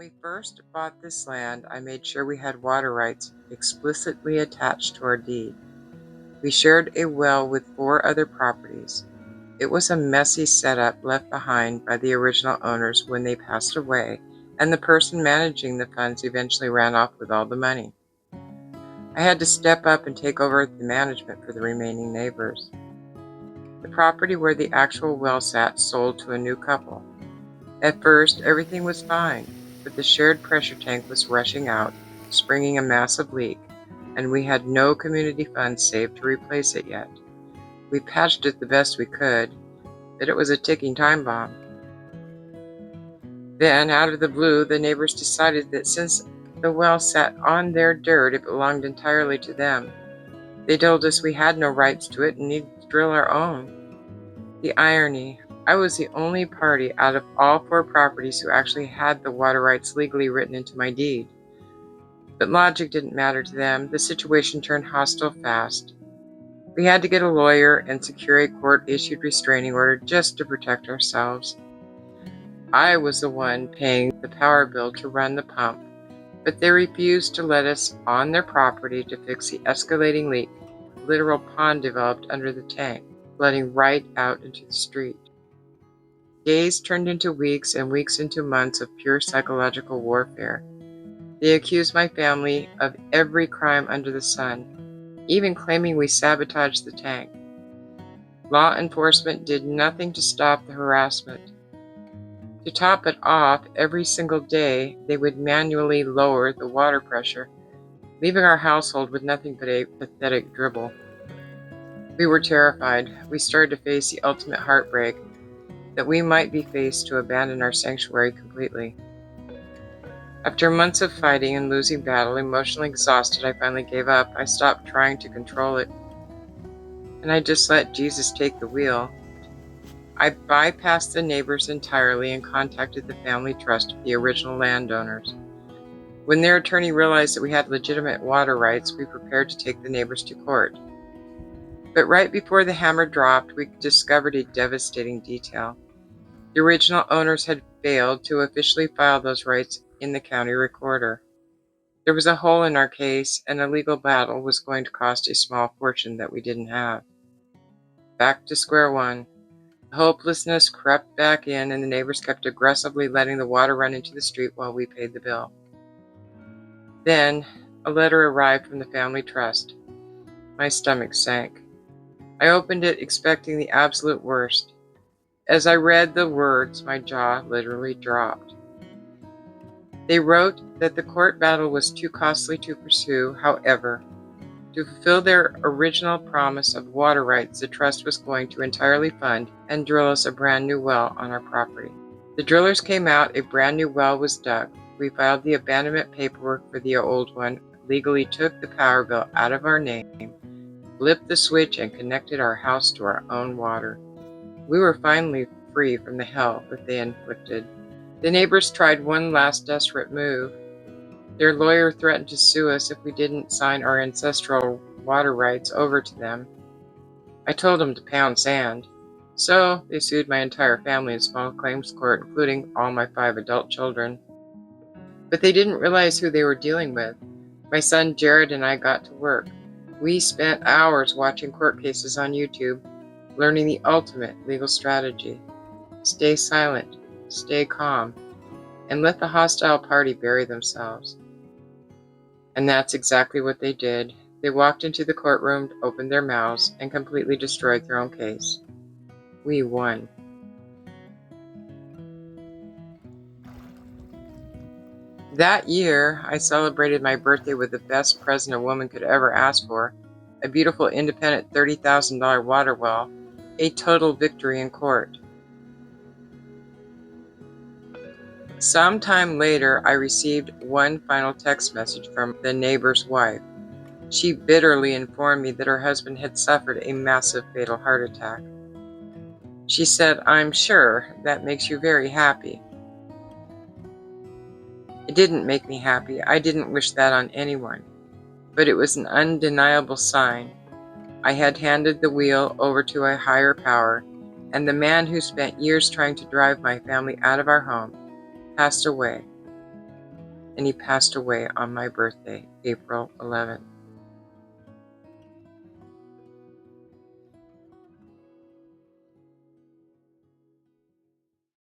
we first bought this land, I made sure we had water rights explicitly attached to our deed. We shared a well with 4 other properties. It was a messy setup left behind by the original owners when they passed away, and the person managing the funds eventually ran off with all the money. I had to step up and take over the management for the remaining neighbors. The property where the actual well sat sold to a new couple. At first, everything was fine, but the shared pressure tank was rushing out, springing a massive leak, and we had no community funds saved to replace it yet. We patched it the best we could, but it was a ticking time bomb. Then, out of the blue, the neighbors decided that since the well sat on their dirt, it belonged entirely to them. They told us we had no rights to it and needed to drill our own. The irony, I was the only party out of all 4 properties who actually had the water rights legally written into my deed. But logic didn't matter to them. The situation turned hostile fast. We had to get a lawyer and secure a court-issued restraining order just to protect ourselves. I was the one paying the power bill to run the pump, but they refused to let us on their property to fix the escalating leak. A literal pond developed under the tank, flooding right out into the street. Days turned into weeks and weeks into months of pure psychological warfare. They accused my family of every crime under the sun, even claiming we sabotaged the tank. Law enforcement did nothing to stop the harassment. To top it off, every single day they would manually lower the water pressure, leaving our household with nothing but a pathetic dribble. We were terrified. We started to face the ultimate heartbreak, that we might be faced to abandon our sanctuary completely. After months of fighting and losing battle, emotionally exhausted, I finally gave up. I stopped trying to control it, and I just let Jesus take the wheel. I bypassed the neighbors entirely and contacted the family trust of the original landowners. When their attorney realized that we had legitimate water rights, we prepared to take the neighbors to court. But right before the hammer dropped, we discovered a devastating detail. The original owners had failed to officially file those rights in the county recorder. There was a hole in our case, and a legal battle was going to cost a small fortune that we didn't have. Back to square one. Hopelessness crept back in, and the neighbors kept aggressively letting the water run into the street while we paid the bill. Then, a letter arrived from the family trust. My stomach sank. I opened it expecting the absolute worst. As I read the words, my jaw literally dropped. They wrote that the court battle was too costly to pursue. However, to fulfill their original promise of water rights, the trust was going to entirely fund and drill us a brand new well on our property. The drillers came out, a brand new well was dug. We filed the abandonment paperwork for the old one, legally took the power bill out of our name, flipped the switch, and connected our house to our own water. We were finally free from the hell that they inflicted. The neighbors tried one last desperate move. Their lawyer threatened to sue us if we didn't sign our ancestral water rights over to them. I told them to pound sand. So they sued my entire family in small claims court, including all my 5 adult children. But they didn't realize who they were dealing with. My son Jared and I got to work. We spent hours watching court cases on YouTube, learning the ultimate legal strategy. Stay silent, stay calm, and let the hostile party bury themselves. And that's exactly what they did. They walked into the courtroom, opened their mouths, and completely destroyed their own case. We won. That year, I celebrated my birthday with the best present a woman could ever ask for, a beautiful independent $30,000 water well, a total victory in court. Sometime later, I received one final text message from the neighbor's wife. She bitterly informed me that her husband had suffered a massive fatal heart attack. She said, "I'm sure that makes you very happy." It didn't make me happy. I didn't wish that on anyone. But it was an undeniable sign. I had handed the wheel over to a higher power, and the man who spent years trying to drive my family out of our home passed away. and he passed away on my birthday, April 11th.